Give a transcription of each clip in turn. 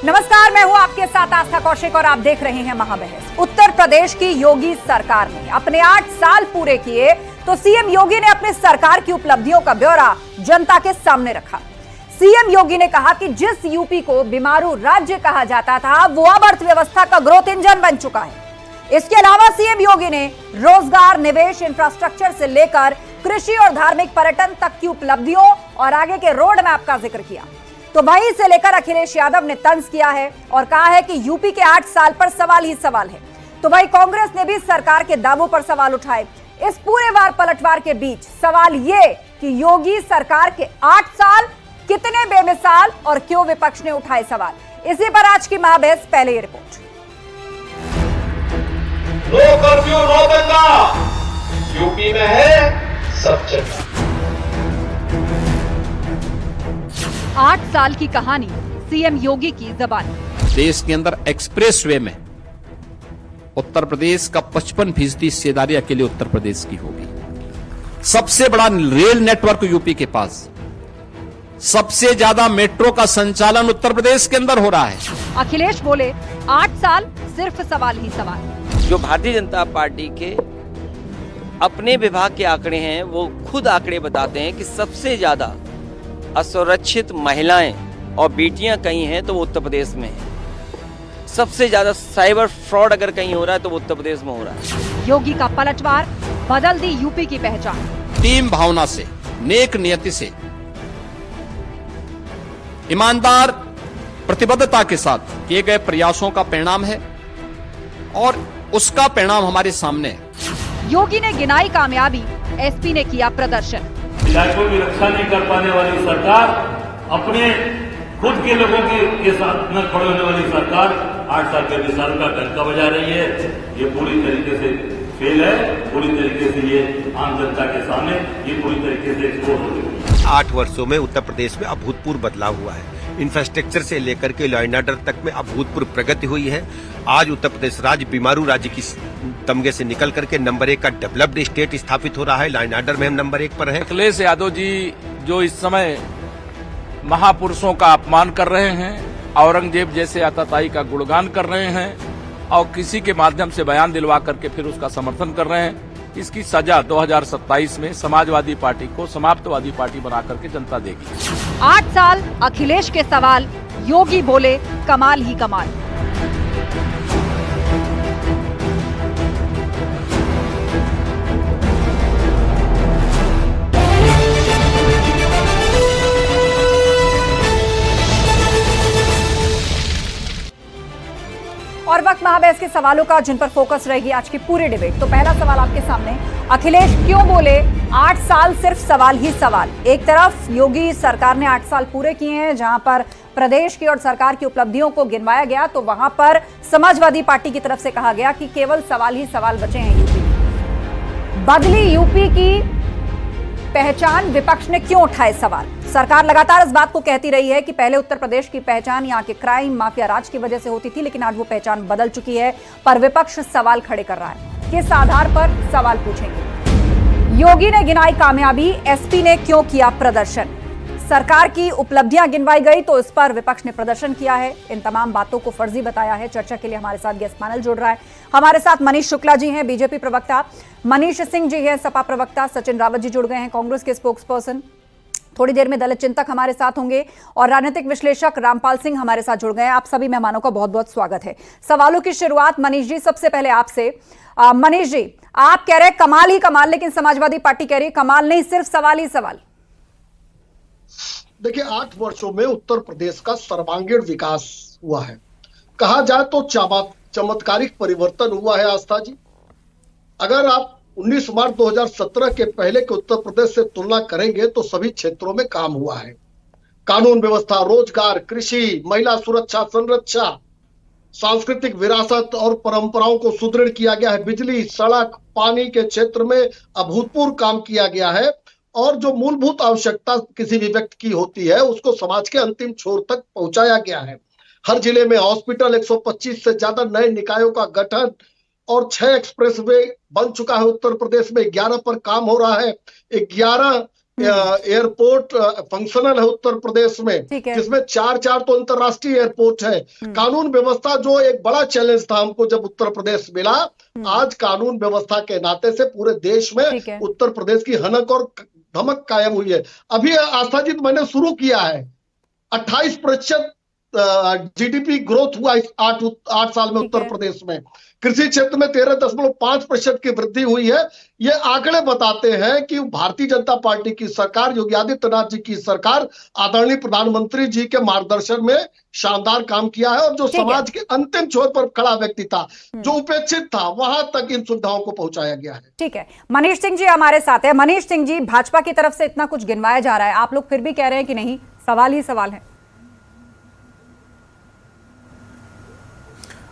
नमस्कार, मैं हूं आपके साथ आस्था कौशिक और आप देख रहे हैं महाबहस। उत्तर प्रदेश की योगी सरकार ने अपने 8 साल पूरे किए तो सीएम योगी ने अपनी सरकार की उपलब्धियों का ब्यौरा जनता के सामने रखा। सीएम योगी ने कहा कि जिस यूपी को बीमारू राज्य कहा जाता था वो अब अर्थव्यवस्था का ग्रोथ इंजन बन चुका है। इसके अलावा सीएम योगी ने रोजगार, निवेश, इंफ्रास्ट्रक्चर से लेकर कृषि और धार्मिक पर्यटन तक की उपलब्धियों और आगे के रोड मैप का जिक्र किया। तो वहीं से लेकर अखिलेश यादव ने तंज किया है और कहा है कि यूपी के 8 साल पर सवाल ही सवाल है। तो वहीं कांग्रेस ने भी सरकार के दावों पर सवाल उठाए। इस पूरे वार पलटवार के बीच सवाल ये कि योगी सरकार के 8 साल कितने बेमिसाल और क्यों विपक्ष ने उठाए सवाल। इसी पर आज की महाबहस। पहले ये रिपोर्ट। नो कर्फ्यू, नो दंगा, यूपी में है सब चंगा। 8 साल की कहानी सीएम योगी की जबानी। देश के अंदर एक्सप्रेस वे में उत्तर प्रदेश का 55% हिस्सेदारी अकेले उत्तर प्रदेश की होगी। सबसे बड़ा रेल नेटवर्क यूपी के पास, सबसे ज्यादा मेट्रो का संचालन उत्तर प्रदेश के अंदर हो रहा है। अखिलेश बोले 8 साल सिर्फ सवाल ही सवाल। जो भारतीय जनता पार्टी के अपने विभाग के आंकड़े हैं वो खुद आंकड़े बताते हैं कि सबसे ज्यादा असुरक्षित महिलाएं और बेटियां कहीं हैं तो वो उत्तर प्रदेश में है। सबसे ज्यादा साइबर फ्रॉड अगर कहीं हो रहा है तो वो उत्तर प्रदेश में हो रहा है। योगी का पलटवार बदल दी यूपी की पहचान। टीम भावना से, नेक नियति से, ईमानदार प्रतिबद्धता के साथ किए गए प्रयासों का परिणाम है और उसका परिणाम हमारे सामने है। योगी ने गिनाई कामयाबी, एसपी ने किया प्रदर्शन। विधायकों की रक्षा नहीं कर पाने वाली सरकार, अपने खुद के लोगों के साथ न खड़े होने वाली सरकार 8 साल के मिसाल का डंका बजा रही है। ये पूरी तरीके से फेल है। पूरी तरीके से ये आम जनता के सामने ये पूरी तरीके से एक्सपोज हो गई है। 8 वर्षों में उत्तर प्रदेश में अभूतपूर्व बदलाव हुआ है। इंफ्रास्ट्रक्चर से लेकर के लॉ एंड ऑर्डर तक में अभूतपूर्व प्रगति हुई है। आज उत्तर प्रदेश राज्य बीमारू राज्य की तमगे से निकल करके नंबर 1 का डेवलप्ड स्टेट स्थापित हो रहा है। लॉ एंड ऑर्डर में हम नंबर 1 पर हैं। अखिलेश यादव जी जो इस समय महापुरुषों का अपमान कर रहे हैं, औरंगजेब जैसे आताताई का गुणगान कर रहे हैं और किसी के माध्यम से बयान दिलवा करके फिर उसका समर्थन कर रहे हैं, इसकी सजा 2027 में समाजवादी पार्टी को समाप्तवादी पार्टी बना करके जनता देगी। 8 साल अखिलेश के सवाल, योगी बोले कमाल ही कमाल। और वक्त महाबहस के सवालों का जिन पर फोकस रहेगी आज की पूरी डिबेट। तो पहला सवाल आपके सामने, अखिलेश क्यों बोले 8 साल सिर्फ सवाल ही सवाल। एक तरफ योगी सरकार ने 8 साल पूरे किए हैं जहां पर प्रदेश की और सरकार की उपलब्धियों को गिनवाया गया, तो वहां पर समाजवादी पार्टी की तरफ से कहा गया कि केवल सवाल ही सवाल बचे हैं यूपी। बदली यूपी की पहचान, विपक्ष ने क्यों उठाए सवाल। सरकार लगातार इस बात को कहती रही है कि पहले उत्तर प्रदेश की पहचान यहाँ के क्राइम, माफिया राज की वजह से होती थी, लेकिन आज वो पहचान बदल चुकी है। पर विपक्ष सवाल खड़े कर रहा है। किस आधार पर, सवाल पूछेंगे। योगी ने गिनाई कामयाबी, एसपी ने क्यों किया प्रदर्शन। सरकार की उपलब्धियां गिनवाई गई तो इस पर विपक्ष ने प्रदर्शन किया है। इन तमाम बातों को फर्जी बताया है। चर्चा के लिए हमारे साथ गेस्ट पैनल जुड़ रहा है। हमारे साथ मनीष शुक्ला जी हैं, बीजेपी प्रवक्ता, मनीष सिंह जी हैं, सपा प्रवक्ता, सचिन रावत जी जुड़ गए हैं, कांग्रेस के स्पोक्स पर्सन। थोड़ी देर में दलित चिंतक हमारे साथ होंगे और राजनीतिक विश्लेषक रामपाल सिंह हमारे साथ जुड़ गए हैं। आप सभी मेहमानों का बहुत बहुत स्वागत है। सवालों की शुरुआत मनीष जी, सबसे पहले आपसे। मनीष जी, आप कह रहे हैं कमाल ही कमाल, लेकिन समाजवादी पार्टी कह रही है कमाल नहीं, सिर्फ सवाल ही सवाल। देखिए, 8 वर्षों में उत्तर प्रदेश का सर्वांगीण विकास हुआ है। कहा जाए तो चमत्कारिक परिवर्तन हुआ है। आस्था जी, अगर आप 19 मार्च 2017 के पहले के उत्तर प्रदेश से तुलना करेंगे तो सभी क्षेत्रों में काम हुआ है। कानून व्यवस्था, रोजगार, कृषि, महिला सुरक्षा, संरक्षा, सांस्कृतिक विरासत और परंपराओं को सुदृढ़ किया गया है। बिजली, सड़क, पानी के क्षेत्र में अभूतपूर्व काम किया गया है और जो मूलभूत आवश्यकता किसी भी व्यक्ति की होती है उसको समाज के अंतिम छोर तक पहुंचाया गया है। हर जिले में हॉस्पिटल, 125 से ज्यादा नए निकायों का गठन और 6 एक्सप्रेसवे बन चुका है उत्तर प्रदेश में। 11 पर काम हो रहा है। 11 एयरपोर्ट फंक्शनल है उत्तर प्रदेश में, ठीक है। जिसमें 4 तो अंतरराष्ट्रीय एयरपोर्ट है। कानून व्यवस्था जो एक बड़ा चैलेंज था हमको जब उत्तर प्रदेश मिला, आज कानून व्यवस्था के नाते से पूरे देश में ठीक है। उत्तर प्रदेश की हनक और धमक कायम हुई है। अभी आस्था जी मैंने शुरू किया है, 28% जीडीपी ग्रोथ हुआ इस 8 साल में उत्तर प्रदेश में। कृषि क्षेत्र में 13.5% की वृद्धि हुई है। ये आंकड़े बताते हैं कि भारतीय जनता पार्टी की सरकार, योगी आदित्यनाथ जी की सरकार, आदरणीय प्रधानमंत्री जी के मार्गदर्शन में शानदार काम किया है। और जो समाज के अंतिम छोर पर खड़ा व्यक्ति था, जो उपेक्षित था, वहां तक इन सुविधाओं को पहुंचाया गया है। ठीक है, मनीष सिंह जी हमारे साथ है। मनीष सिंह जी, भाजपा की तरफ से इतना कुछ गिनवाया जा रहा है, आप लोग फिर भी कह रहे हैं कि नहीं, सवाल ही सवाल है।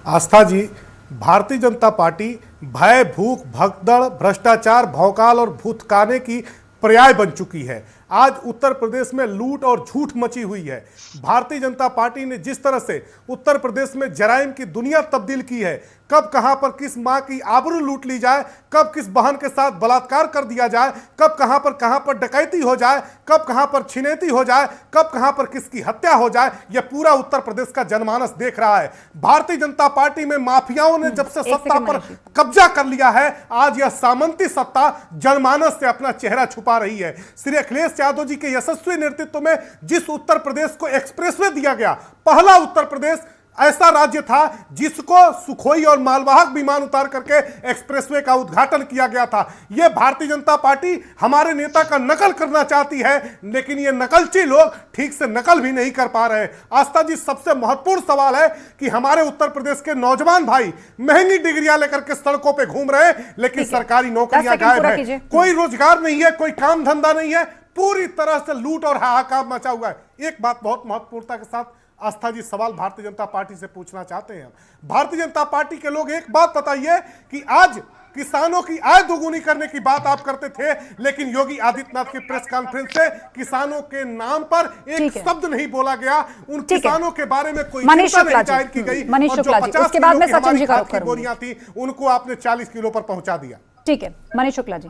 आस्था जी, भारतीय जनता पार्टी भय, भूख, भगदड़, भ्रष्टाचार, भौकाल और भूतकाने की पर्याय बन चुकी है। आज उत्तर प्रदेश में लूट और झूठ मची हुई है। भारतीय जनता पार्टी ने जिस तरह से उत्तर प्रदेश में जराइम की दुनिया तब्दील की है, कब कहां पर किस मां की आबरू लूट ली जाए, कब किस बहन के साथ बलात्कार कर दिया जाए, कब कहां पर डकैती हो जाए, कब कहां पर छिनैती हो जाए, कब कहां पर किसकी हत्या हो जाए, यह पूरा उत्तर प्रदेश का जनमानस देख रहा है। भारतीय जनता पार्टी में माफियाओं ने जब से सत्ता पर कब्जा कर लिया है, आज यह सामंती सत्ता जनमानस से अपना चेहरा छुपा रही है। श्री अखिलेश यादव जी के यशस्वी नेतृत्व में जिस उत्तर प्रदेश को एक्सप्रेसवे दिया गया, पहला उत्तर प्रदेश ऐसा राज्य था जिसको सुखोई और मालवाहक विमान उतार करके एक्सप्रेसवे का उद्घाटन किया गया था। यह भारतीय जनता पार्टी हमारे नेता का नकल करना चाहती है, लेकिन ये नकलची लोग ठीक से नकल भी नहीं कर पा रहे। आस्था जी, सबसे महत्वपूर्ण सवाल है कि हमारे उत्तर प्रदेश के नौजवान भाई महंगी डिग्रियां लेकर के सड़कों पर घूम रहे हैं, लेकिन सरकारी नौकरियां गायब है, कोई रोजगार नहीं है, कोई काम धंधा नहीं है, पूरी तरह से लूट और हाहाकार मचा हुआ है। एक बात बहुत महत्वपूर्णता के साथ आस्था जी सवाल भारतीय जनता पार्टी से पूछना चाहते हैं। भारतीय जनता पार्टी के लोग एक बात बताइए कि आज किसानों की आय दोगुनी करने की बात आप करते थे, लेकिन योगी आदित्यनाथ की प्रेस कॉन्फ्रेंस से किसानों के नाम पर एक शब्द नहीं बोला गया, उन किसानों के बारे में कोई चिंता नहीं जाहिर की गई। मनीष शुक्ला जी, उसके बाद में सचिन जी का बोरियां थी, उनको आपने 40 किलो पर पहुंचा दिया। ठीक है, मनीष शुक्ला जी।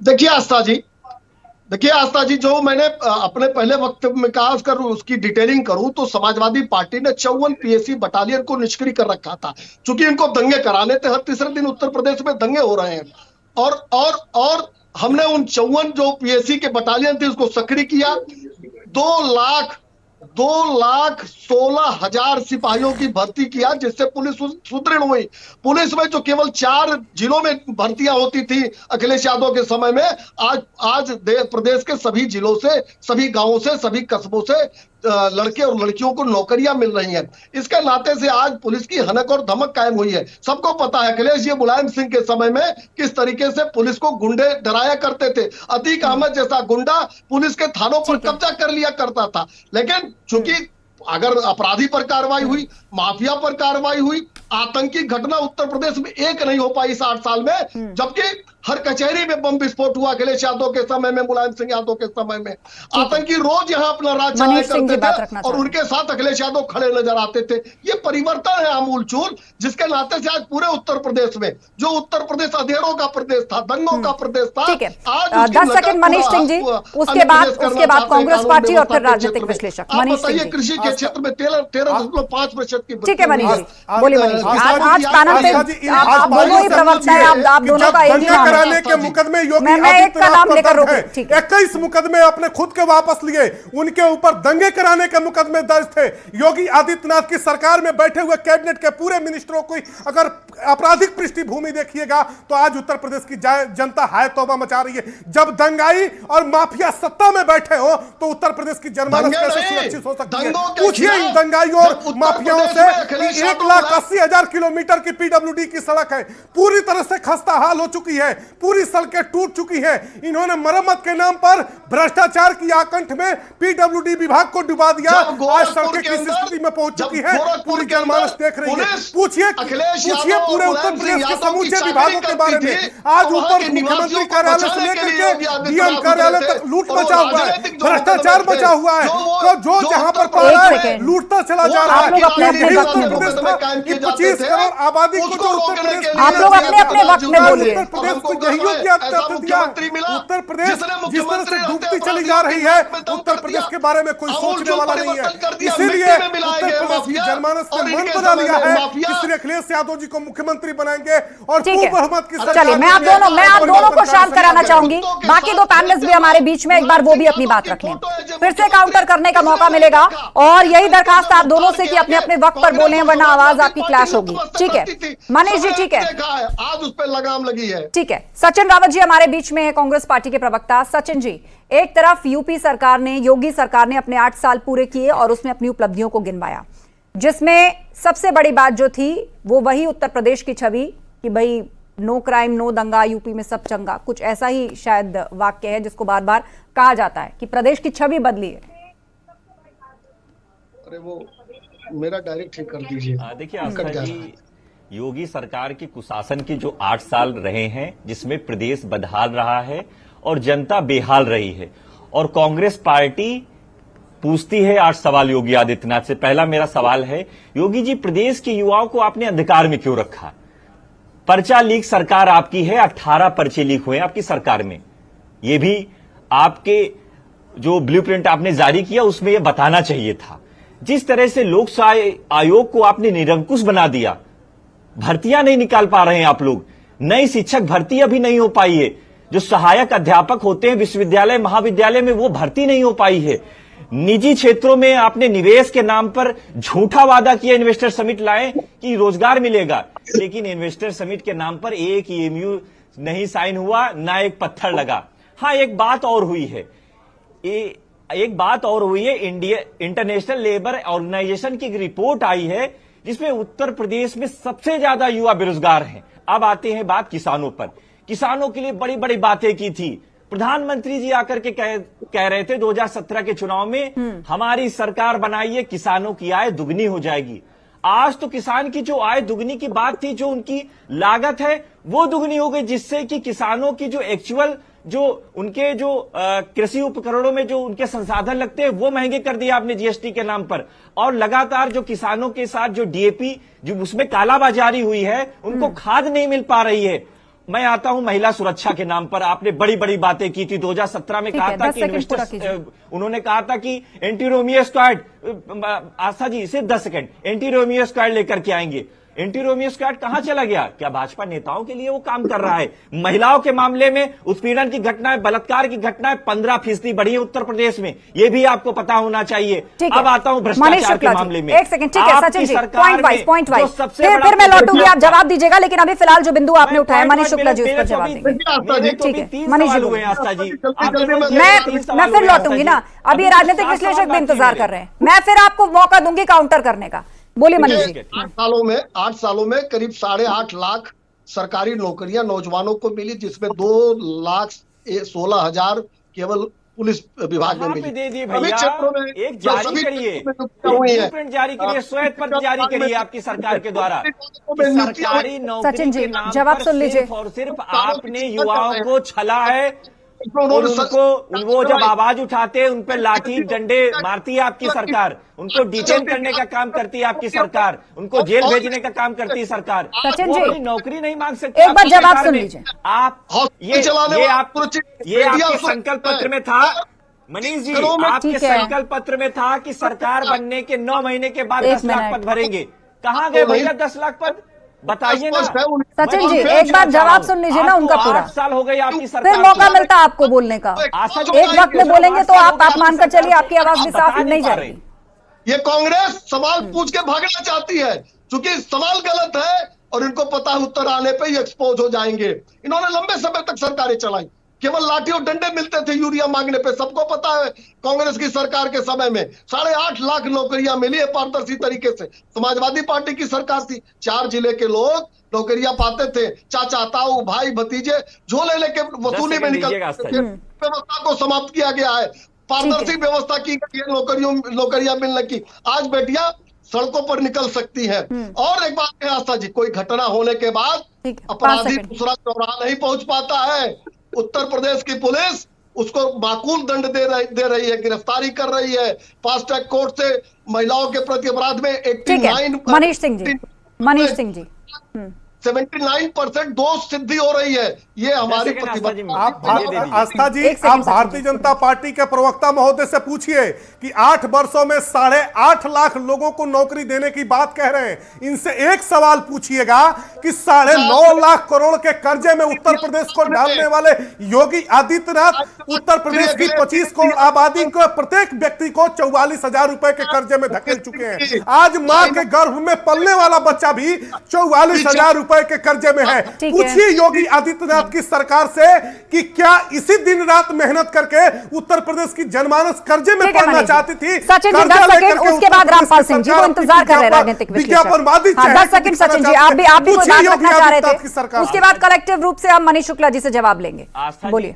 देखिए आस्था जी, जो मैंने अपने पहले वक्तव्य में कहा उसकी डिटेलिंग करूं तो समाजवादी पार्टी ने 54 पीएसी बटालियन को निष्क्रिय कर रखा था, क्योंकि इनको दंगे कराने थे। हर तीसरे दिन उत्तर प्रदेश में दंगे हो रहे हैं, और हमने उन 54 जो पीएसी के बटालियन थे उसको सक्रिय किया। 2,16,000 सिपाहियों की भर्ती किया, जिससे पुलिस सुदृढ़ हुई। पुलिस में जो केवल 4 जिलों में भर्तियां होती थी अखिलेश यादव के समय में, आज प्रदेश के सभी जिलों से, सभी गांवों से, सभी कस्बों से लड़के और लड़कियों को नौकरियां मिल रही हैं। इसके नाते से आज पुलिस की हनक और धमक कायम हुई है। सबको पता है अखिलेश जी मुलायम सिंह के समय में किस तरीके से पुलिस को गुंडे डराया करते थे। अतीक अहमद जैसा गुंडा पुलिस के थानों पर कब्जा कर लिया करता था, लेकिन चूंकि अगर अपराधी पर कार्रवाई हुई, माफिया पर कार्रवाई हुई, आतंकी घटना उत्तर प्रदेश में एक नहीं हो पाई इस 8 साल में, जबकि हर कचहरी में बम विस्फोट हुआ अखिलेश यादव के समय में, मुलायम सिंह यादव के समय में। आतंकी रोज यहाँ अपना राज चलाया करते थे और उनके साथ अखिलेश यादव खड़े नजर आते थे। ये परिवर्तन है आमूलचूल, जिसके नाते से आज पूरे उत्तर प्रदेश में, जो उत्तर प्रदेश अंधेरों का प्रदेश था, दंगों का प्रदेश था, आज 10 सेकंड मनीष सिंह जी, उसके बाद कांग्रेस पार्टी और फिर राजनीतिक विश्लेषक मनीष सिंह जी। कृषि के क्षेत्र में 13.5% की। ठीक है मनीष जी, बोलिए मनीष जी। आज कानून पे आप दोनों ही प्रवक्ता हैं, आप दोनों का एक ही नाम है। के मुकदमे योगी मैं एक का नाम लेकर रोक, 21 मुकदमे अपने खुद के वापस लिए, उनके ऊपर दंगे कराने के मुकदमे दर्ज थे। योगी आदित्यनाथ की सरकार में बैठे हुए कैबिनेट के पूरे मिनिस्टरों को अगर आपराधिक पृष्ठभूमि देखिएगा तो आज उत्तर प्रदेश की जनता हाय तौबा मचा रही है। जब दंगाई और माफिया सत्ता में बैठे हो तो उत्तर प्रदेश की जनमानस कैसे सुरक्षित हो सकती है? पूछिए इन दंगाइयों और माफियाओं से। 1,80,000 किलोमीटर की पीडब्ल्यूडी की सड़क है, पूरी तरह से खस्ता हाल हो चुकी है। पूरी सड़कें टूट चुकी हैं। इन्होंने मरम्मत के नाम पर भ्रष्टाचार की आकंठ में पीडब्ल्यूडी विभाग को डुबा दिया। आज सड़कें किस स्थिति में पहुंच चुकी है पूरी जनमानस देख रही है। पूछिए पूरे उत्तर प्रदेश के समूचे विभागों के बारे में। आज ऊपर मुख्यमंत्री कार्यालय से लेकर के डीएम कार्यालय तक लूट मचा हुआ है, भ्रष्टाचार मचा हुआ है। तो जो जहां पर पा रहा है लूटता चला जा रहा है। 25 करोड़ आबादी को जो उत्तर प्रदेश, आप लोग अपने अपने वक्त में बोलिए। उत्तर प्रदेश को यही दिया। उत्तर प्रदेश जिस तरह से डूबती चली जा रही है, उत्तर प्रदेश के बारे में कोई सोचने वाला नहीं है। इसीलिए उत्तर प्रदेश की जनमानस ने मन बना लिया है, इसलिए अखिलेश यादव जी को मुख्यमंत्री बनाएंगे और पूर्ण बहुमत की सरकार। चलिए, मैं आप दोनों को शांत कराना चाहूंगी। बाकी दो पैनलिस्ट भी हमारे बीच में, एक बार वो भी अपनी बात रख लें, फिर से काउंटर करने का मौका मिलेगा। और यही दरखास्त आप दोनों से कि अपने अपने वक्त पर बोले, वरना आवाज आपकी क्लैश होगी। ठीक है मनीष जी, ठीक है, आज उस पर लगाम लगी है। ठीक है। सचिन रावत जी हमारे बीच में है, कांग्रेस पार्टी के प्रवक्ता। सचिन जी, एक तरफ यूपी सरकार ने, योगी सरकार ने अपने 8 साल पूरे किए और उसमें अपनी उपलब्धियों को गिनवाया, जिसमें सबसे बड़ी बात जो थी वो वही उत्तर प्रदेश की छवि कि भाई नो क्राइम नो दंगा, यूपी में सब चंगा, कुछ ऐसा ही शायद वाक्य है जिसको बार बार कहा जाता है कि प्रदेश की छवि बदली है। अरे वो मेरा डायरेक्ट ठीक कर दीजिए। देखिए आस्था जी, योगी सरकार के कुशासन के जो 8 साल रहे हैं, जिसमें प्रदेश बदहाल रहा है और जनता बेहाल रही है, और कांग्रेस पार्टी पूछती है 8 सवाल योगी आदित्यनाथ से। पहला मेरा सवाल है, योगी जी, प्रदेश के युवाओं को आपने अंधकार में क्यों रखा? पर्चा लीक सरकार आपकी है, 18 पर्चे लीक हुए आपकी सरकार में। ये भी आपके जो ब्लूप्रिंट आपने जारी किया उसमें यह बताना चाहिए था। जिस तरह से लोक सेवा आयोग को आपने निरंकुश बना दिया, भर्तियां नहीं निकाल पा रहे हैं आप लोग, नई शिक्षक भर्ती अभी नहीं हो पाई है, जो सहायक अध्यापक होते हैं विश्वविद्यालय महाविद्यालय में वो भर्ती नहीं हो पाई है। निजी क्षेत्रों में आपने निवेश के नाम पर झूठा वादा किया, इन्वेस्टर समिट लाए कि रोजगार मिलेगा, लेकिन इन्वेस्टर समिट के नाम पर एक ईएमयू नहीं साइन हुआ, ना एक पत्थर लगा। हाँ, एक बात और हुई है, इंटरनेशनल लेबर ऑर्गेनाइजेशन की एक रिपोर्ट आई है जिसमें उत्तर प्रदेश में सबसे ज्यादा युवा बेरोजगार हैं। अब आते हैं बात किसानों पर। किसानों के लिए बड़ी बड़ी बातें की थी, प्रधानमंत्री जी आकर के कह रहे थे 2017 के चुनाव में हमारी सरकार बनाइए, किसानों की आय दुगनी हो जाएगी। आज तो किसान की जो आय दुगनी की बात थी, जो उनकी लागत है वो दुगनी हो गई, जिससे कि किसानों की जो एक्चुअल जो उनके जो कृषि उपकरणों में जो उनके संसाधन लगते हैं वो महंगे कर दिया आपने जीएसटी के नाम पर। और लगातार जो किसानों के साथ जो डीएपी जो उसमें कालाबाजारी हुई है, उनको खाद नहीं मिल पा रही है। मैं आता हूं महिला सुरक्षा के नाम पर, आपने बड़ी बड़ी बातें की थी। 2017 में कहा था कि उन्होंने कहा था कि एंटी रोमियो स्क्वाड, आस्था जी सिर्फ 10 सेकंड, एंटी रोमियो स्क्वाड लेकर के आएंगे। एंटी रोमियो स्क्वाड कहां चला गया? क्या भाजपा नेताओं के लिए वो काम कर रहा है? महिलाओं के मामले में उत्पीड़न की घटनाएं, बलात्कार की घटनाएं 15% बढ़ी है उत्तर प्रदेश में, ये भी आपको पता होना चाहिए। अब आता हूं भ्रष्टाचार के मामले में। एक सेकंड, ठीक है सचिन जी, पॉइंट वाइज फिर मैं लौटूंगी, आप जवाब दीजिएगा, लेकिन अभी फिलहाल जो बिंदु आपने उठाया मनीष शुक्ला जी उस पर जवाब देंगे। ठीक है मनीष जी, आस्था जी, मैं फिर लौटूंगी ना, अभी राजनीतिक विश्लेषक भी इंतजार कर रहे हैं, मैं फिर आपको मौका दूंगी काउंटर करने का। बोलिए मनीष जी। 8 सालों में करीब 8.5 लाख सरकारी नौकरियां नौजवानों को मिली, जिसमें 2,16,000 केवल पुलिस विभाग में मिली। सभी क्षेत्रों में एक जारी करिए, ब्लूप्रिंट जारी करिए, श्वेत पत्र जारी करिए आपकी सरकार के द्वारा। सरकारी नौकरी के नाम जवाब सुन लीजिए। सिर्फ और सिर्फ आपने युवाओं को छला है, और उनको वो जब आवाज उठाते हैं उन पर लाठी डंडे मारती है आपकी सरकार, उनको डिटेन करने का काम करती है आपकी सरकार, उनको जेल भेजने का काम करती है सरकार। सचिन जी, नौकरी नहीं मांग सकते। एक बार जवाब सुन लीजिए। ये आपके संकल्प पत्र में था मनीष जी, आपके संकल्प पत्र में था कि सरकार बनने के 9 महीने के बाद 10 लाख पद भरेंगे। कहाँ गए भैया 10 लाख पद? बताइए ना सचिन जी, एक बार जवाब सुन लीजिए ना उनका पूरा। 8 साल हो गए आपकी सरकार, फिर मौका मिलता आपको बोलने का। एक वक्त में बोलेंगे तो आप मानकर चलिए आपकी आवाज भी साफ नहीं जा रही। ये कांग्रेस सवाल पूछ के भागना चाहती है, क्योंकि सवाल गलत है और इनको पता है उत्तर आने पे ही एक्सपोज हो जाएंगे। इन्होंने लंबे समय तक सरकारें चलाई, केवल लाठी और डंडे मिलते थे यूरिया मांगने पे, सबको पता है। कांग्रेस की सरकार के समय में 8.5 लाख नौकरियां मिली है पारदर्शी तरीके से। समाजवादी पार्टी की सरकार थी, 4 जिले के लोग नौकरियां पाते थे, चाचा ताऊ भाई भतीजे झोले लेके वसूली में दीजिएगा निकलते आस्था थे। व्यवस्था को समाप्त किया गया है, पारदर्शी व्यवस्था की गई है नौकरियां मिलने की। आज बेटियां सड़कों पर निकल सकती है। और एक बात है आस्था जी, कोई घटना होने के बाद अपराधी दूसरा चौराहा नहीं पहुंच पाता है। उत्तर प्रदेश की पुलिस उसको माकूल दंड दे रही है, गिरफ्तारी कर रही है। फास्ट ट्रैक कोर्ट से महिलाओं के प्रति अपराध में 89 मनीष सिंह जी 79% दोष सिद्धि हो रही है। ये हमारी आस्था जी, आप भारतीय जनता पार्टी के प्रवक्ता महोदय से पूछिए कि 8 वर्षों में 8.5 लाख लोगों को नौकरी देने की बात कह रहे हैं। इनसे एक सवाल पूछिएगा कि 9.5 लाख करोड़ के कर्जे में उत्तर प्रदेश को डालने वाले योगी आदित्यनाथ उत्तर प्रदेश की 25 करोड़ आबादी को, प्रत्येक व्यक्ति को 44,000 रुपए के कर्जे में धकेल चुके हैं। आज मां के गर्भ में पलने वाला बच्चा भी 44,000 रुपए के कर्जे में है। पूछिए योगी आदित्यनाथ की सरकार से कि क्या इसी दिन रात मेहनत करके उत्तर प्रदेश की जनमानस कर्जे में पड़ना चाहती थी? सचिन जी 10 सेकंड, उसके बाद रामपाल सिंह जी वो इंतजार कर रहे हैं राजनीतिक विश्लेषक। 10 सेकंड सचिन जी, आप भी कोई बात रखना चाह रहे थे, उसके बाद कलेक्टिव रूप से हम मनीष शुक्ला जी से जवाब लेंगे। बोलिए।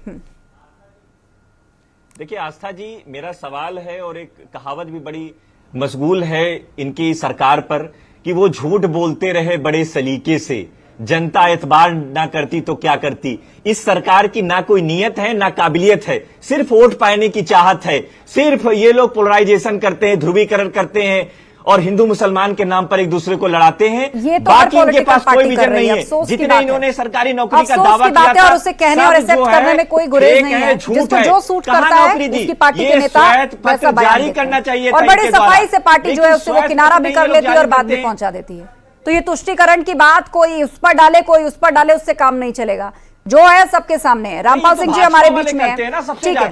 देखिए आस्था जी, मेरा सवाल है और एक कहावत भी बड़ी मशगूल है इनकी सरकार पर कि वो झूठ बोलते रहे बड़े सलीके से, जनता एतबार ना करती तो क्या करती। इस सरकार की ना कोई नियत है ना काबिलियत है, सिर्फ वोट पाने की चाहत है। सिर्फ ये लोग पोलराइजेशन करते हैं, ध्रुवीकरण करते हैं और हिंदू मुसलमान के नाम पर एक दूसरे को लड़ाते हैं। बाकी इनके पास कोई विजन नहीं है। जितने इन्होंने सरकारी नौकरी का दावा किया था, और उसे कहने और एक्सेप्ट करने में कोई गुरेज नहीं है। जिसको जो सूट करता है उसकी पार्टी के नेता वैसा जारी करना चाहिए और बड़ी सफाई से पार्टी जो है उससे वो किनारा भी कर लेती है और बाद में पहुंचा देती है। तो ये तुष्टीकरण की बात कोई उस पर डाले कोई उस पर डाले, उससे काम नहीं चलेगा। जो है सबके सामने है। रामपाल सिंह जी हमारे बीच में है, ठीक है,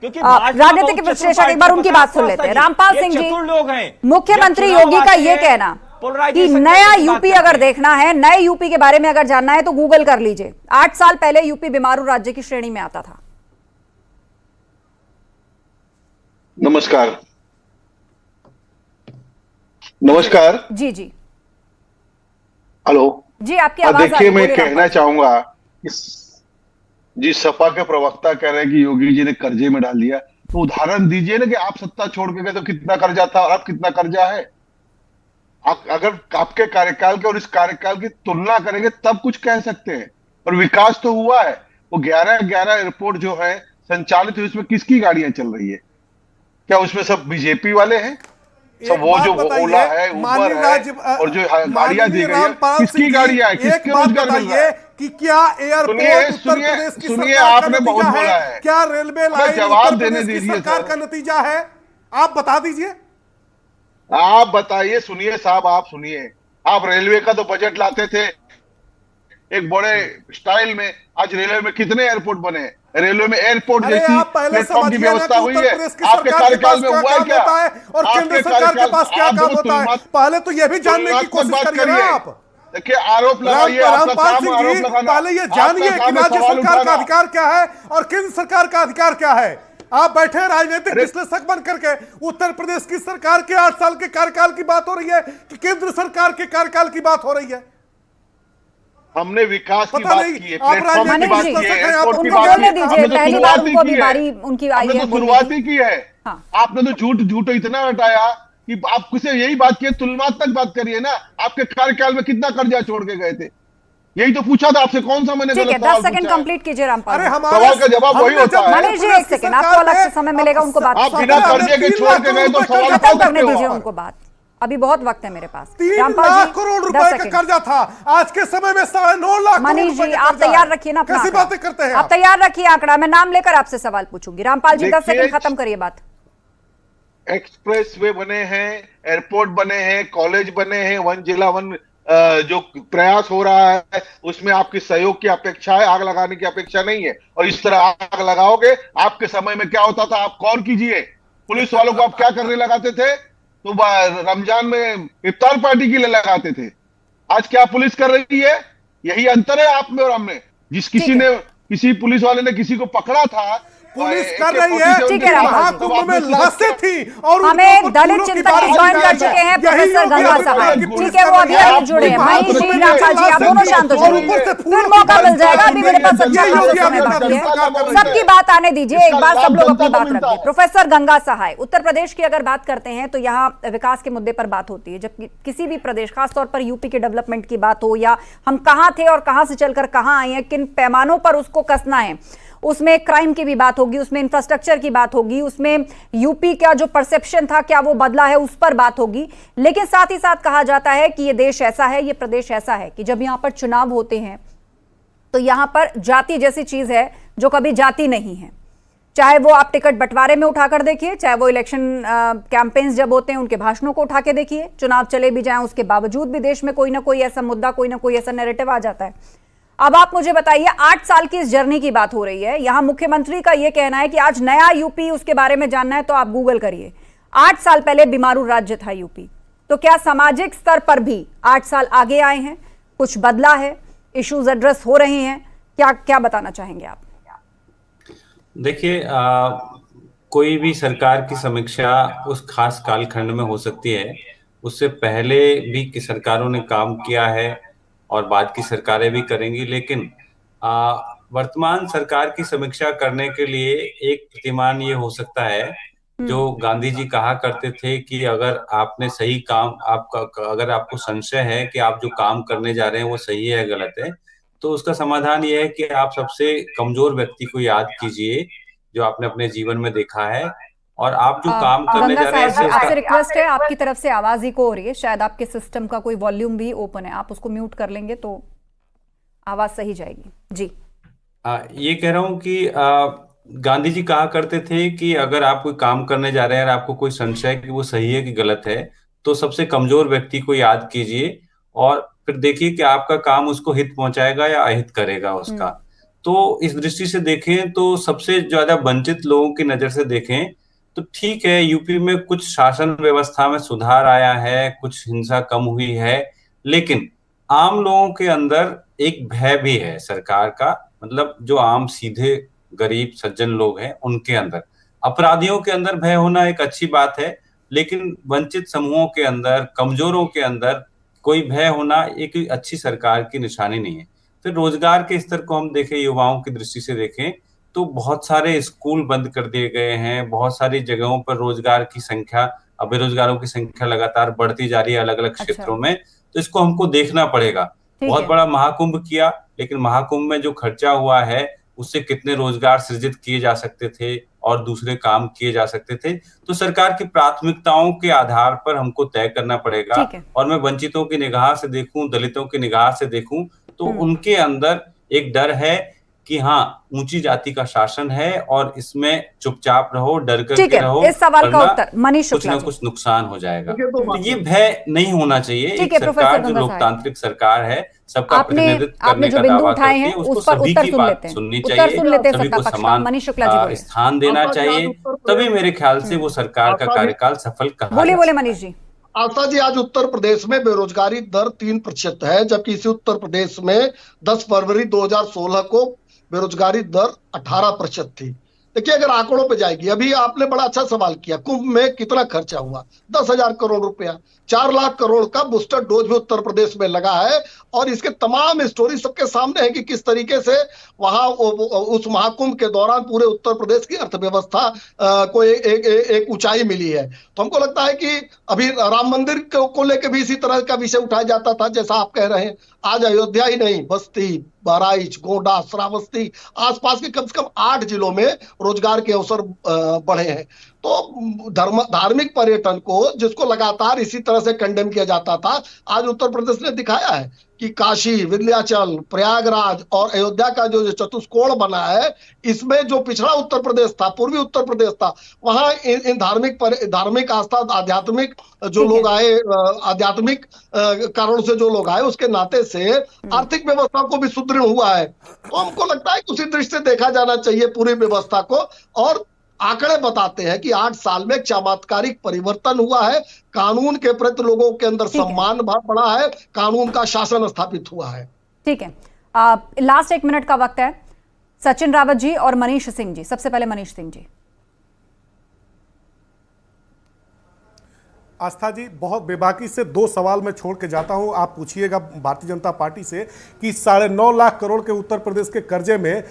राजनीतिक विश्लेषक, एक बार उनकी बात सुन लेते हैं। रामपाल सिंह जी, मुख्यमंत्री योगी का ये कहना कि नया यूपी अगर देखना है, नए यूपी के बारे में अगर जानना है तो गूगल कर लीजिए। 8 साल पहले यूपी बीमारू राज्य की श्रेणी में आता था। नमस्कार नमस्कार जी जी हेलो जी, आपकी आवाज देखिए, मैं कहना चाहूंगा जी, सपा के प्रवक्ता कह रहे हैं कि योगी जी ने कर्जे में डाल दिया, तो उदाहरण दीजिए ना कि आप सत्ता छोड़ के गए तो कितना कर्जा था और अब कितना कर्जा है। अगर आपके कार्यकाल के और इस कार्यकाल की तुलना करेंगे तब कुछ कह सकते हैं। और विकास तो हुआ है। वो 11 एयरपोर्ट जो है संचालित हुई, उसमें किसकी गाड़ियां चल रही है? क्या उसमें सब बीजेपी वाले हैं? सब वो जो ओला है, उबर है और जो गाड़ियां दी गई है, किसकी गाड़ियां है? किसके रोजगार मिल रहा है? कि क्या एयरपोर्ट उत्तर प्रदेश की सरकार का नतीजा है? क्या रेलवे लाइन जवाब देने दीजिए, सरकार का नतीजा है? आप बता दीजिए। आप बताइए, सुनिए साहब, आप सुनिए। आप रेलवे का तो बजट लाते थे एक बड़े स्टाइल में। आज रेलवे में कितने एयरपोर्ट बने हैं? रेलवे में एयरपोर्ट जैसी प्लेटफॉर्म की व्यवस्था हुई है? आपके कार्यकाल में हुआ है क्या? और केंद्र सरकार के पास क्या काम होता है? पहले तो यह भी जानने की कोशिश करिए ना आप। देखिए, आरोप लगाइए, रामपाल सिंह जी, पहले ये जानिए कि राज्य सरकार का अधिकार क्या है और केंद्र सरकार का अधिकार क्या है। आप बैठे राजनीतिक विश्लेषक बन करके उत्तर प्रदेश की सरकार के 8 साल के कार्यकाल की बात हो रही है कि केंद्र सरकार के कार्यकाल की बात हो रही है? हमने विकास की बात की है, प्लेटफॉर्म की बात की है, एयरपोर्ट की उनको बात बोलने दीजिए। पहली बार उनको अभी बारी उनकी आई है, शुरुआत ही की है। आपने तो झूठ इतना हटाया कि आप किसे यही बात की, तुलनात्मक बात करिए ना। आपके कार्यकाल में कितना कर्जा छोड़ के गए थे? यही तो पूछा था आपसे, कौन सा मैंने गलत सवाल 10 सेकंड कंप्लीट कीजिए रामपाल। सवाल का जवाब वही होता है। मनीष जी 1 सेकंड, आपको अलग से समय मिलेगा उनको बात आप बिना कर्जे के छोड़ के गए तो सवाल खत्म करने दीजिए उनको बात। अभी बहुत वक्त है मेरे पास। 3 लाख करोड़ रुपए का कर्जा था, आज के समय में 9.5 लाख। मनीष जी आप तैयार रखिए ना, कैसी बातें करते हैं आप? तैयार रखिए आंकड़ा, मैं नाम लेकर आपसे सवाल पूछूंगी। रामपाल जी 10 सेकंड खत्म करिए बात। एक्सप्रेस वे बने हैं, एयरपोर्ट बने हैं, कॉलेज बने हैं, वन जिला वन जो प्रयास हो रहा है उसमें आपकी सहयोग की अपेक्षा है, आग लगाने की अपेक्षा नहीं है। और इस तरह आग लगाओगे, आपके समय में क्या होता था आप गौर कीजिए। पुलिस वालों को आप क्या करने लगाते थे? तो रमजान में इफ्तार पार्टी के लिए लगाते थे। आज क्या पुलिस कर रही है? यही अंतर है आप में और हम में। जिस किसी ने किसी पुलिस वाले ने किसी को पकड़ा था, पुलिस कर रही है, ठीक है, महाकुंभ में लहसें थी और हमें दलित चिंतक ज्वाइन कर चुके हैं प्रोफेसर गंगा साहब, ठीक है, वो अभी जुड़े हैं। मनीष जी, राखा जी, आप दोनों शांत हो जाइए, फिर मौका मिल जाएगा। अभी मेरे पास अच्छा खासा समय बाकी है, सबकी बात आने दीजिए, एक बार सब लोग अपनी बात रखिए। प्रोफेसर गंगा सहाय, उत्तर प्रदेश की अगर बात करते हैं तो यहाँ विकास के मुद्दे पर बात होती है, जबकि किसी भी प्रदेश, खासतौर पर यूपी के डेवलपमेंट की बात हो या हम कहाँ थे और कहाँ से चलकर कहाँ आए हैं, किन पैमानों पर उसको कसना है, उसमें क्राइम की भी बात होगी, उसमें इंफ्रास्ट्रक्चर की बात होगी, उसमें यूपी का जो परसेप्शन था क्या वो बदला है उस पर बात होगी। लेकिन साथ ही साथ कहा जाता है कि ये देश ऐसा है, ये प्रदेश ऐसा है कि जब यहां पर चुनाव होते हैं तो यहां पर जाति जैसी चीज है जो कभी जाति नहीं है। चाहे वो आप टिकट बंटवारे में उठाकर देखिए, चाहे वो इलेक्शन कैंपेन्स जब होते हैं उनके भाषणों को उठा के देखिए, चुनाव चले भी जाएं उसके बावजूद भी देश में कोई ना कोई ऐसा मुद्दा, कोई ना कोई ऐसा नैरेटिव आ जाता है। अब आप मुझे बताइए, 8 साल की इस जर्नी की बात हो रही है, यहां मुख्यमंत्री का यह कहना है कि आज नया यूपी, उसके बारे में जानना है तो आप गूगल करिए। 8 साल पहले बीमारू राज्य था यूपी। तो क्या सामाजिक स्तर पर भी 8 साल आगे आए हैं, कुछ बदला है, इश्यूज एड्रेस हो रहे हैं, क्या क्या बताना चाहेंगे आप? देखिए, कोई भी सरकार की समीक्षा उस खास कालखंड में हो सकती है, उससे पहले भी कि सरकारों ने काम किया है और बाद की सरकारें भी करेंगी, लेकिन वर्तमान सरकार की समीक्षा करने के लिए एक प्रतिमान ये हो सकता है, जो गांधी जी कहा करते थे कि अगर आपने सही काम, अगर आपको संशय है कि आप जो काम करने जा रहे हैं वो सही है या गलत है, तो उसका समाधान ये है कि आप सबसे कमजोर व्यक्ति को याद कीजिए जो आपने अपने जीवन में देखा है, और आप जो काम करने जा रहे हैं। आपसे रिक्वेस्ट है, आपकी तरफ से आवाज ही को हो रही है, शायद आपके सिस्टम का कोई वॉल्यूम भी ओपन है, आप उसको म्यूट कर लेंगे तो आवाज सही जाएगी। जी, ये कह रहा हूँ कि गांधी जी कहा करते थे कि अगर आप कोई काम करने जा रहे हैं और आपको कोई संशय कि वो सही है कि गलत है, तो सबसे कमजोर व्यक्ति को याद कीजिए और फिर देखिए कि आपका काम उसको हित पहुंचाएगा या अहित करेगा उसका। तो इस दृष्टि से देखें तो सबसे ज्यादा वंचित लोगों की नजर से देखें तो ठीक है, यूपी में कुछ शासन व्यवस्था में सुधार आया है, कुछ हिंसा कम हुई है, लेकिन आम लोगों के अंदर एक भय भी है सरकार का, मतलब जो आम सीधे गरीब सज्जन लोग हैं उनके अंदर, अपराधियों के अंदर भय होना एक अच्छी बात है, लेकिन वंचित समूहों के अंदर, कमजोरों के अंदर कोई भय होना एक अच्छी सरकार की निशानी नहीं है। फिर रोजगार के स्तर को हम देखें, युवाओं की दृष्टि से देखें तो बहुत सारे स्कूल बंद कर दिए गए हैं, बहुत सारी जगहों पर रोजगार की संख्या, बेरोजगारों की संख्या लगातार बढ़ती जा रही है अलग अलग क्षेत्रों में, तो इसको हमको देखना पड़ेगा। बहुत बड़ा महाकुंभ किया, लेकिन महाकुंभ में जो खर्चा हुआ है उससे कितने रोजगार सृजित किए जा सकते थे और दूसरे काम किए जा सकते थे, तो सरकार की प्राथमिकताओं के आधार पर हमको तय करना पड़ेगा। और मैं वंचितों की निगाह से देखूं, दलितों की निगाह से देखूं तो उनके अंदर एक डर है कि हाँ, ऊंची जाति का शासन है और इसमें चुपचाप रहो, डर करके रहो, इस सवाल का उत्तर मनीष शुक्ला, कुछ ना कुछ नुकसान हो जाएगा। तो ये भय नहीं होना चाहिए। एक सरकार जो लोकतांत्रिक सरकार है, सबका प्रतिनिधित्व करने का दावा करती है, उसको सभी की बात सुननी चाहिए, सभी को समान स्थान देना चाहिए, तभी मेरे ख्याल से वो सरकार का कार्यकाल सफल कहा। बोले मनीष जी। आस्था जी, आज उत्तर प्रदेश में बेरोजगारी दर 3% है, जबकि इसी उत्तर प्रदेश में 10 फरवरी 2016 को बेरोजगारी दर 18% थी। देखिए, अगर आंकड़ों पे जाएगी, अभी आपने बड़ा अच्छा सवाल किया, कुंभ में कितना खर्चा हुआ, 10,000 करोड़ रुपया, 4 लाख करोड़ का बूस्टर डोज भी उत्तर प्रदेश में लगा है, और इसके तमाम स्टोरी सबके सामने है कि किस तरीके से वहां उस महाकुंभ के दौरान पूरे उत्तर प्रदेश की अर्थव्यवस्था को एक ऊंचाई मिली है। तो हमको लगता है कि अभी राम मंदिर को लेकर भी इसी तरह का विषय उठाया जाता था, जैसा आप कह रहे हैं। आज अयोध्या ही नहीं, बस्ती, बहराइच, गोंडा, श्रावस्ती, आसपास के कम से कम 8 जिलों में रोजगार के अवसर बढ़े हैं। तो धार्मिक पर्यटन को, जिसको लगातार इसी तरह से कंडेम किया जाता था, आज उत्तर प्रदेश ने दिखाया है कि काशी, विंध्याचल, प्रयागराज और अयोध्या का जो चतुष्कोण बना है, इसमें जो पिछड़ा उत्तर प्रदेश था, पूर्वी उत्तर प्रदेश था, वहां इन धार्मिक आस्था, आध्यात्मिक जो लोग आए, आध्यात्मिक कारणों से जो लोग आए, उसके नाते से आर्थिक व्यवस्था को भी सुदृढ़ हुआ है। तो हमको लगता है कि उसी दृष्टि से देखा जाना चाहिए पूरी व्यवस्था को, और आंकड़े बताते हैं कि 8 साल में चमत्कारिक परिवर्तन हुआ है, कानून के प्रति लोगों के अंदर सम्मान बढ़ा है, कानून का शासन स्थापित हुआ है। ठीक है, लास्ट 1 मिनट का वक्त है। सचिन रावत जी और मनीष सिंह जी। सबसे पहले मनीष सिंह जी। आस्था जी, बहुत बेबाकी से 2 सवाल मैं छोड़ के जाता हूं, आप पूछिएगा भारतीय जनता पार्टी से कि 9.5 लाख करोड़ के उत्तर प्रदेश के कर्जे में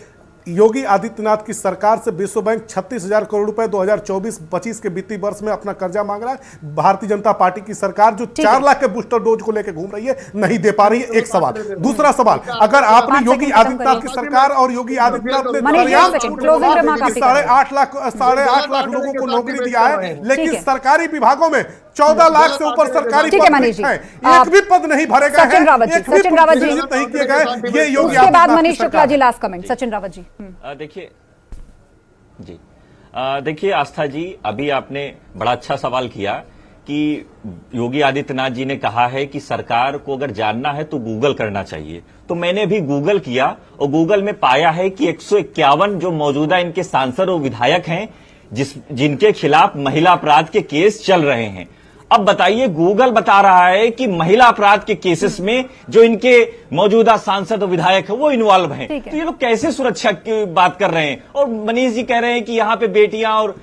योगी आदित्यनाथ की सरकार से विश्व बैंक 36,000 करोड़ रुपए 2024-25 के वित्तीय वर्ष में अपना कर्जा मांग रहा है। भारतीय जनता पार्टी की सरकार जो 4 लाख के बूस्टर डोज को लेकर घूम रही है, नहीं दे पा रही है। एक सवाल। दूसरा सवाल, अगर आपने योगी आदित्यनाथ की सरकार और योगी आदित्यनाथ ने 8.5 लाख लोगों को नौकरी दिया है, लेकिन सरकारी विभागों में 14 लाख से ऊपर सरकारी पद हैं, एक भी पद नहीं भरे गए हैं, सचिन रावत जी नहीं किए गए। ये योगी उसके बाद मनीष शुक्ला जी लास्ट कमेंट। सचिन रावत जी। देखिए आस्था जी, अभी आपने बड़ा अच्छा सवाल किया कि योगी आदित्यनाथ जी ने कहा है कि सरकार को अगर जानना है तो गूगल करना चाहिए। तो मैंने भी गूगल किया और गूगल में पाया है कि 151 जो मौजूदा इनके सांसद और विधायक हैं जिनके खिलाफ महिला अपराध के केस चल रहे हैं। अब बताइए, गूगल बता रहा है कि महिला अपराध के केसेस में जो इनके मौजूदा सांसद और विधायक है वो इन्वॉल्व हैं। तो ये लोग कैसे सुरक्षा की बात कर रहे हैं? और मनीष जी कह रहे हैं कि यहाँ पे बेटियां और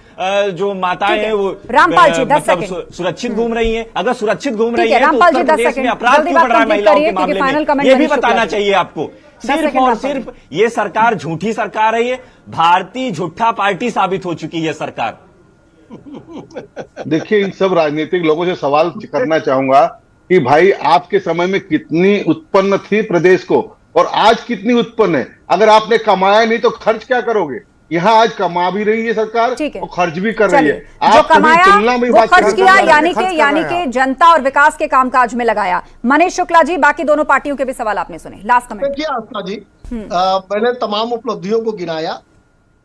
जो माताएं हैं वो रामपाल जी 10 मतलब सेकंड सुरक्षित घूम रही हैं। अगर सुरक्षित घूम रही है तो रामपाल जी उत्तर 10 प्रदेश में सेकंड अपराध क्यों बढ़ रहा है महिलाओं के मामले में, ये भी बताना चाहिए आपको। सिर्फ और सिर्फ ये सरकार झूठी सरकार है, ये भारतीय झूठा पार्टी साबित हो चुकी है सरकार। देखिए, इन सब राजनीतिक लोगों से सवाल करना चाहूंगा कि भाई आपके समय में कितनी उत्पन्न थी प्रदेश को और आज कितनी उत्पन्न है? अगर आपने कमाया नहीं तो खर्च क्या करोगे? यहाँ आज कमा भी रही है सरकार और खर्च भी कर रही है। जो कमाया वो खर्च किया, यानी कि जनता और विकास के कामकाज में लगाया। मनीष शुक्ला जी, बाकी दोनों पार्टियों के भी सवाल आपने सुने, लास्ट कमेंट। देखिए आस्था जी, मैंने तमाम उपलब्धियों को गिनाया।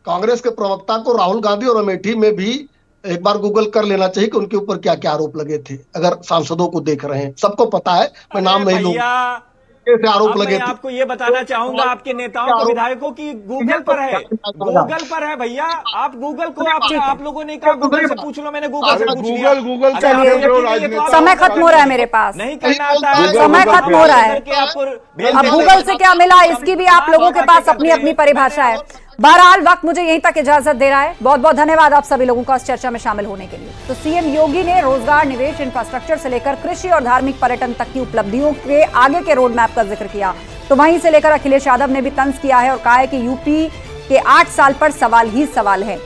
कांग्रेस के प्रवक्ता को राहुल गांधी और अमेठी में भी एक बार गूगल कर लेना चाहिए कि उनके ऊपर क्या क्या आरोप लगे थे। अगर सांसदों को देख रहे हैं, सबको पता है, मैं नाम नहीं लूंगा, कैसे आरोप लगे थे। आपको ये बताना चाहूंगा आपके नेताओं को, विधायकों की गूगल पर है, गूगल पर है भैया। आप गूगल को आप लोगों ने कहा गूगल से पूछ लो, मैंने गूगल से पूछ लिया। गूगल समय खत्म हो रहा है मेरे पास, नहीं करना आता है, समय खत्म हो रहा है। अब गूगल से क्या मिला, इसकी भी आप लोगों के पास अपनी अपनी परिभाषा है। बहरहाल वक्त मुझे यहीं तक इजाजत दे रहा है। बहुत बहुत धन्यवाद आप सभी लोगों का इस चर्चा में शामिल होने के लिए। तो सीएम योगी ने रोजगार, निवेश, इंफ्रास्ट्रक्चर से लेकर कृषि और धार्मिक पर्यटन तक की उपलब्धियों के आगे के रोड मैप का जिक्र किया। तो वहीं से लेकर अखिलेश यादव ने भी तंज किया है और कहा है कि यूपी के 8 साल पर सवाल ही सवाल है।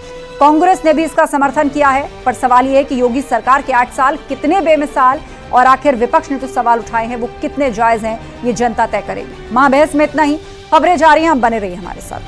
कांग्रेस ने भी इसका समर्थन किया है, पर सवाल यह है कि योगी सरकार के 8 साल कितने बेमिसाल और आखिर विपक्ष ने जो सवाल उठाए हैं वो कितने जायज हैं, ये जनता तय करेगी। महाबहस में इतना ही। खबरें जारी हैं, बने रहिए हमारे साथ।